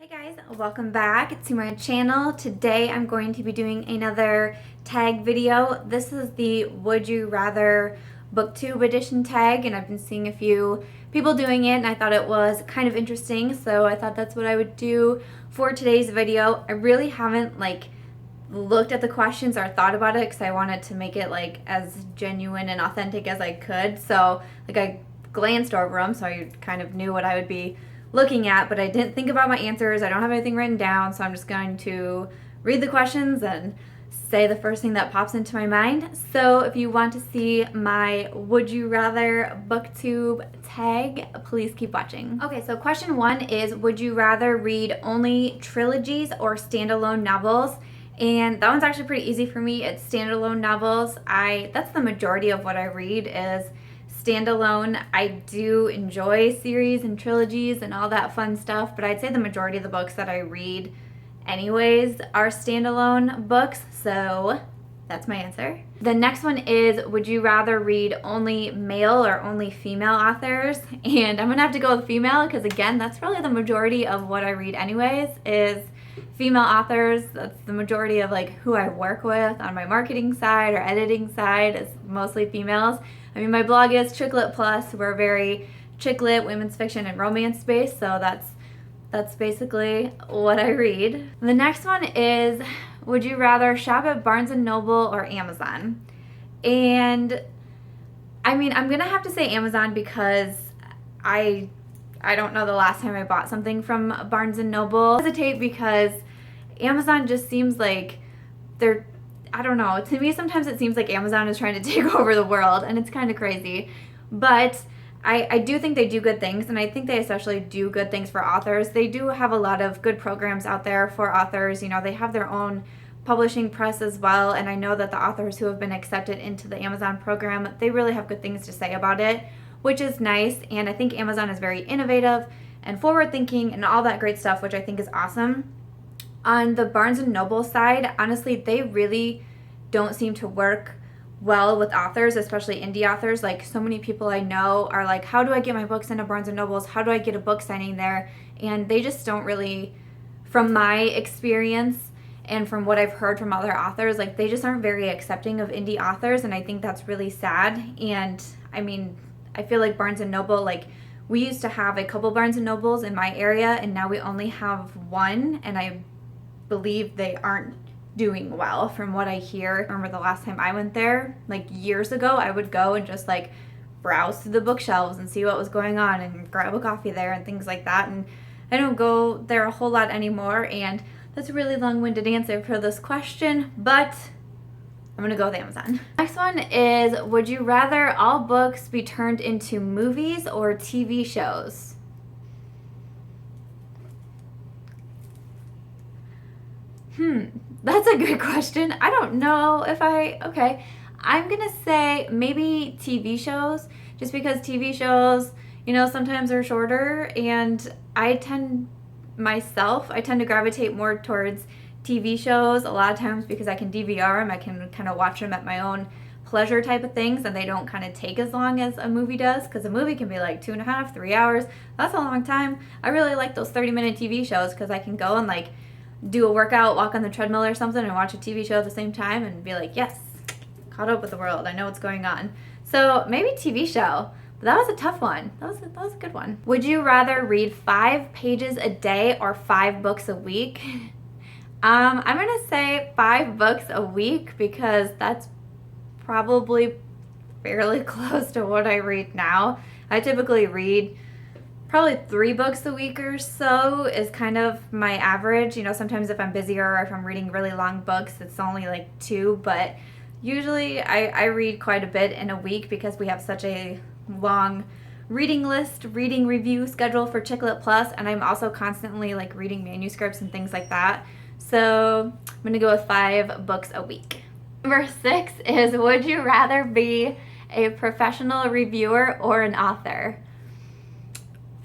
Hey guys, welcome back to my channel. Today I'm going to be doing another tag video. This is the Would You Rather Booktube edition tag, and I've been seeing a few people doing it and I thought it was kind of interesting, so I thought that's what I would do for today's video. I really haven't looked at the questions or thought about it because I wanted to make it as genuine and authentic as I could. So I glanced over them so I kind of knew what I would be looking at, but I didn't think about my answers. I don't have anything written down, so I'm just going to read the questions and say the first thing that pops into my mind. So if you want to see my Would You Rather Booktube tag, please keep watching. Okay, so question one is, would you rather read only trilogies or standalone novels? And that one's actually pretty easy for me. It's standalone novels. That's the majority of what I read is standalone. I do enjoy series and trilogies and all that fun stuff, but I'd say the majority of the books that I read anyways are standalone books, so that's my answer. The next one is, would you rather read only male or only female authors? And I'm gonna have to go with female because, again, that's probably the majority of what I read anyways is female authors. That's the majority of who I work with on my marketing side or editing side is mostly females. I mean, my blog is Chick Lit Plus. We're very chick lit, women's fiction, and romance based, so that's basically what I read. The next one is, would you rather shop at Barnes & Noble or Amazon? And I mean, I'm gonna have to say Amazon because I don't know the last time I bought something from Barnes & Noble. I hesitate because Amazon just seems like I don't know, to me sometimes it seems like Amazon is trying to take over the world, and it's kind of crazy. But I do think they do good things, and I think they especially do good things for authors. They do have a lot of good programs out there for authors. You know, they have their own publishing press as well, and I know that the authors who have been accepted into the Amazon program, they really have good things to say about it, which is nice. And I think Amazon is very innovative and forward-thinking and all that great stuff, which I think is awesome. On the Barnes & Noble side, honestly, they really don't seem to work well with authors, especially indie authors. So many people I know are like, how do I get my books into Barnes & Nobles? How do I get a book signing there? And they just don't really, from my experience and from what I've heard from other authors, they just aren't very accepting of indie authors, and I think that's really sad. And I mean, I feel like Barnes & Noble, we used to have a couple Barnes & Nobles in my area, and now we only have one, and I believe they aren't doing well from what I hear. I remember the last time I went there, years ago, I would go and just browse through the bookshelves and see what was going on and grab a coffee there and things like that. And I don't go there a whole lot anymore, and that's a really long-winded answer for this question, but I'm gonna go with Amazon. Next one is, would you rather all books be turned into movies or TV shows? That's a good question. I don't know if okay. I'm gonna say maybe TV shows, just because TV shows, sometimes are shorter, and I tend to gravitate more towards TV shows a lot of times because I can DVR them. I can kind of watch them at my own pleasure type of things, and they don't kind of take as long as a movie does, because a movie can be 2.5, 3 hours. That's a long time. I really like those 30-minute TV shows because I can go and do a workout, walk on the treadmill or something, and watch a TV show at the same time and be like, yes, caught up with the world. I know what's going on. So maybe TV show. But that was a tough one. That was a good one. Would you rather read 5 pages a day or 5 books a week? I'm gonna say 5 books a week because that's probably fairly close to what I read now. I typically read probably 3 books a week or so is kind of my average. Sometimes if I'm busier or if I'm reading really long books, it's only 2, but usually I read quite a bit in a week because we have such a long reading list, reading review schedule for Chick Lit Plus, and I'm also constantly reading manuscripts and things like that. So I'm gonna go with 5 books a week. Number 6 is, would you rather be a professional reviewer or an author?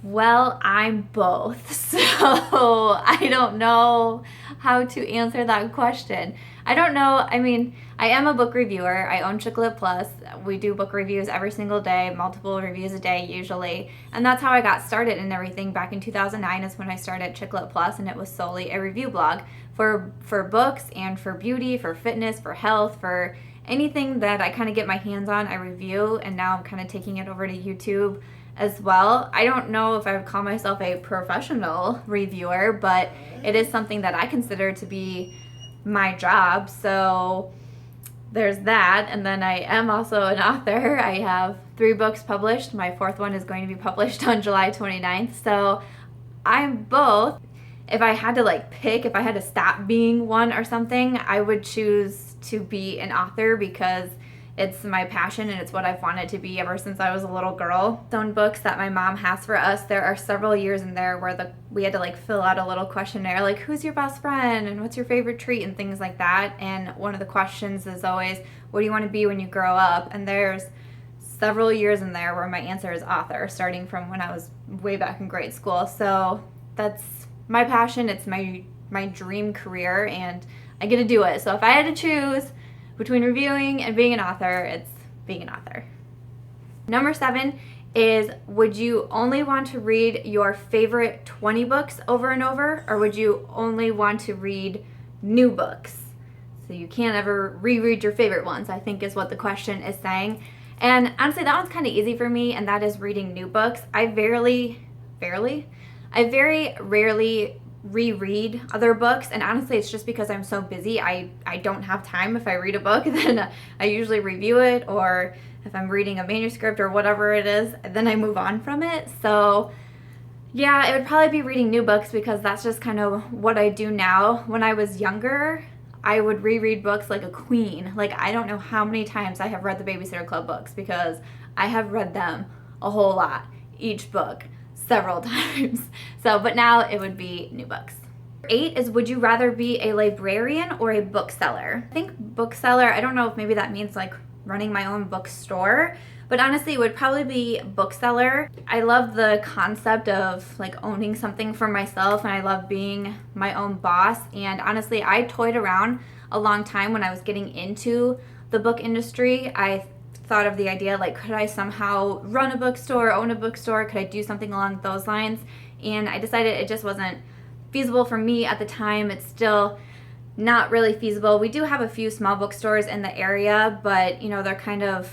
Well, I'm both, so I don't know how to answer that question. I don't know. I mean, I am a book reviewer. I own Chick Lit Plus. We do book reviews every single day, multiple reviews a day usually. And that's how I got started in everything. Back in 2009 is when I started Chick Lit Plus, and it was solely a review blog for books and for beauty, for fitness, for health, for anything that I kind of get my hands on, I review. And now I'm kind of taking it over to YouTube as well. I don't know if I would call myself a professional reviewer, but it is something that I consider to be my job. So there's that. And then I am also an author. I have 3 books published. My 4th one is going to be published on July 29th. So I'm both. If I had to pick, if I had to stop being one or something, I would choose to be an author because it's my passion and it's what I've wanted to be ever since I was a little girl. Some books that my mom has for us, there are several years in there where we had to fill out a little questionnaire, like who's your best friend and what's your favorite treat and things like that. And one of the questions is always, what do you want to be when you grow up? And there's several years in there where my answer is author, starting from when I was way back in grade school. So that's my passion. It's my dream career, and I get to do it. So if I had to choose between reviewing and being an author, it's being an author. Number 7 is, would you only want to read your favorite 20 books over and over, or would you only want to read new books? So you can't ever reread your favorite ones, I think is what the question is saying. And honestly, that one's kind of easy for me, and that is reading new books. I very rarely reread other books, and honestly it's just because I'm so busy. I don't have time. If I read a book, then I usually review it, or if I'm reading a manuscript or whatever it is, then I move on from it. So yeah, it would probably be reading new books because that's just kind of what I do now. When I was younger, I would reread books like a queen. I don't know how many times I have read the Babysitter Club books because I have read them a whole lot, each book several times. But now it would be new books. 8 is, would you rather be a librarian or a bookseller? I think bookseller, I don't know if maybe that means running my own bookstore, but honestly it would probably be bookseller. I love the concept of owning something for myself, and I love being my own boss. And honestly, I toyed around a long time when I was getting into the book industry. I thought of the idea, could I somehow run a bookstore, own a bookstore? Could I do something along those lines? And I decided it just wasn't feasible for me at the time. It's still not really feasible. We do have a few small bookstores in the area, but they're kind of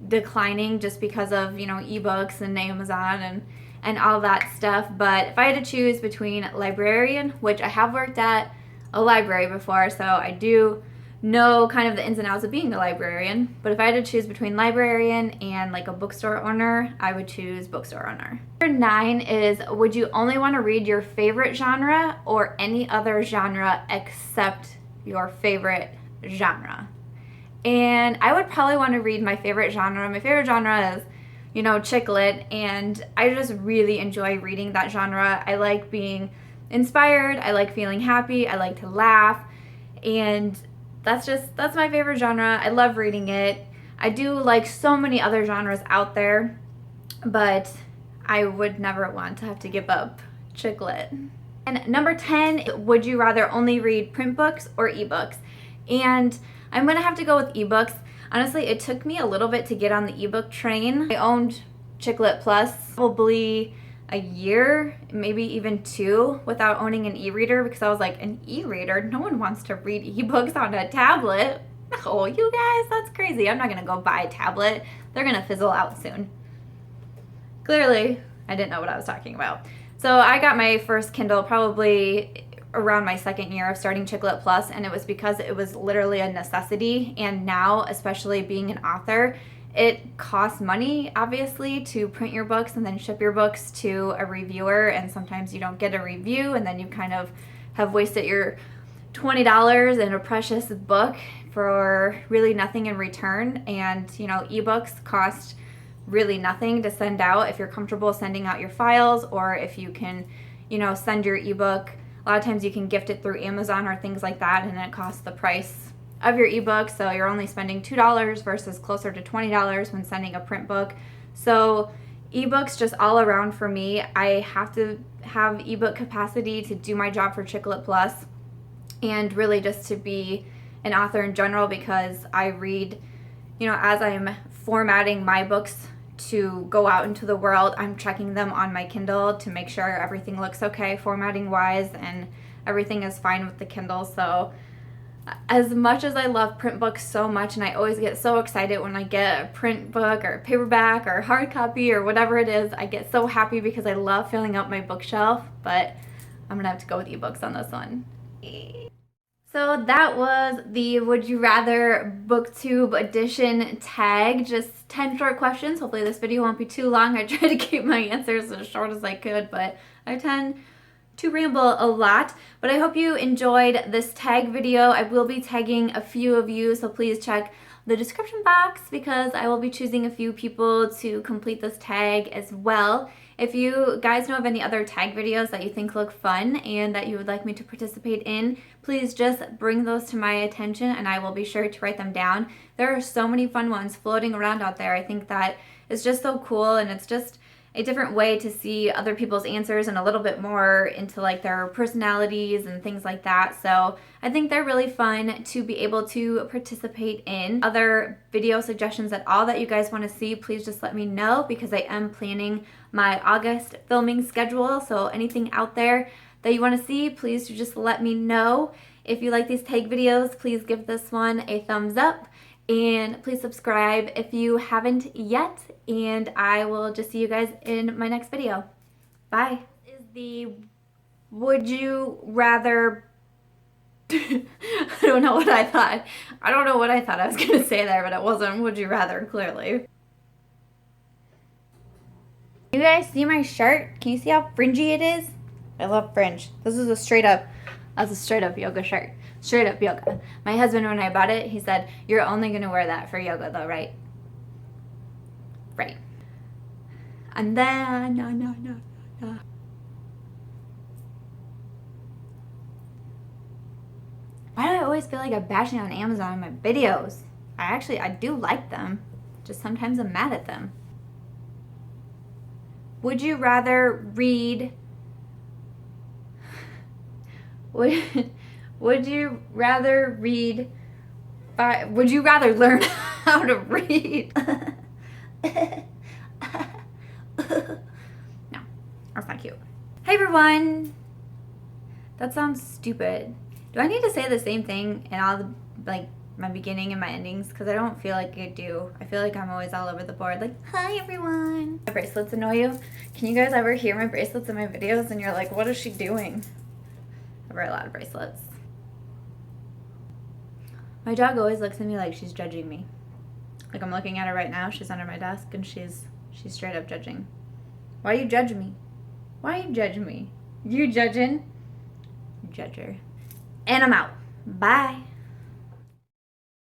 declining just because of eBooks and Amazon and all that stuff. But if I had to choose between librarian, which I have worked at a library before, so I do know kind of the ins and outs of being a librarian, but if I had to choose between librarian and a bookstore owner, I would choose bookstore owner. Number 9 is, would you only want to read your favorite genre or any other genre except your favorite genre? And I would probably want to read my favorite genre. My favorite genre is, chick lit, and I just really enjoy reading that genre. I like being inspired, I like feeling happy, I like to laugh, and that's my favorite genre. I love reading it. I do like so many other genres out there, but I would never want to have to give up chick lit. And number 10, would you rather only read print books or ebooks? And I'm gonna have to go with ebooks. Honestly, it took me a little bit to get on the ebook train. I owned Chick Lit Plus probably a year, maybe even 2, without owning an e-reader, because I was like, an e-reader? No one wants to read ebooks on a tablet. Oh, you guys, that's crazy. I'm not gonna go buy a tablet. They're gonna fizzle out soon. Clearly, I didn't know what I was talking about. So I got my first Kindle probably around my 2nd year of starting Chick Lit Plus, and it was because it was literally a necessity. And now, especially being an author, it costs money, obviously, to print your books and then ship your books to a reviewer, and sometimes you don't get a review, and then you kind of have wasted your $20 in a precious book for really nothing in return. And ebooks cost really nothing to send out if you're comfortable sending out your files, or if you can send your ebook. A lot of times you can gift it through Amazon or things like that, and it costs the price of your ebook, so you're only spending $2 versus closer to $20 when sending a print book. So ebooks just all around for me. I have to have ebook capacity to do my job for Chick Lit Plus. and really just to be an author in general, because I read, you know, as I'm formatting my books to go out into the world, I'm checking them on my Kindle to make sure everything looks okay formatting wise and everything is fine with the Kindle. So as much as I love print books so much, and I always get so excited when I get a print book or a paperback or a hard copy or whatever it is, I get so happy because I love filling up my bookshelf, but I'm gonna have to go with eBooks on this one. So that was the Would You Rather Booktube edition tag. Just 10 short questions. Hopefully this video won't be too long. I tried to keep my answers as short as I could, but I tend to ramble a lot. But I hope you enjoyed this tag video. I will be tagging a few of you, so please check the description box because I will be choosing a few people to complete this tag as well. If you guys know of any other tag videos that you think look fun and that you would like me to participate in, please just bring those to my attention and I will be sure to write them down. There are so many fun ones floating around out there. I think that is just so cool, and it's just a different way to see other people's answers and a little bit more into like their personalities and things like that. So I think they're really fun to be able to participate in. Other video suggestions at all that you guys want to see, please just let me know because I am planning my August filming schedule. So anything out there that you want to see, please just let me know. If you like these tag videos, please give this one a thumbs up. And please subscribe if you haven't yet, and I will just see you guys in my next video. Bye. This is the Would You Rather... I don't know what I thought. I don't know what I thought I was going to say there, but it wasn't Would You Rather, clearly. You guys see my shirt? Can you see how fringy it is? I love fringe. This is a straight up yoga shirt. Straight up yoga. My husband, when I bought it, he said, "You're only going to wear that for yoga though, right?" Right. And then, no. Why do I always feel like I'm bashing on Amazon in my videos? I do like them. Just sometimes I'm mad at them. Would you rather read... Would you rather read... Would you rather learn how to read? No, that's not cute. Hey everyone! That sounds stupid. Do I need to say the same thing in all the, like, my beginning and my endings? Because I don't feel like I do. I feel like I'm always all over the board. Like, hi everyone! My bracelets annoy you? Can you guys ever hear my bracelets in my videos and you're like, what is she doing? I wear a lot of bracelets. My dog always looks at me like she's judging me. Like I'm looking at her right now. She's under my desk and she's straight up judging. Why do you judge me? Why you judge me? You judging? You judger. And I'm out. Bye.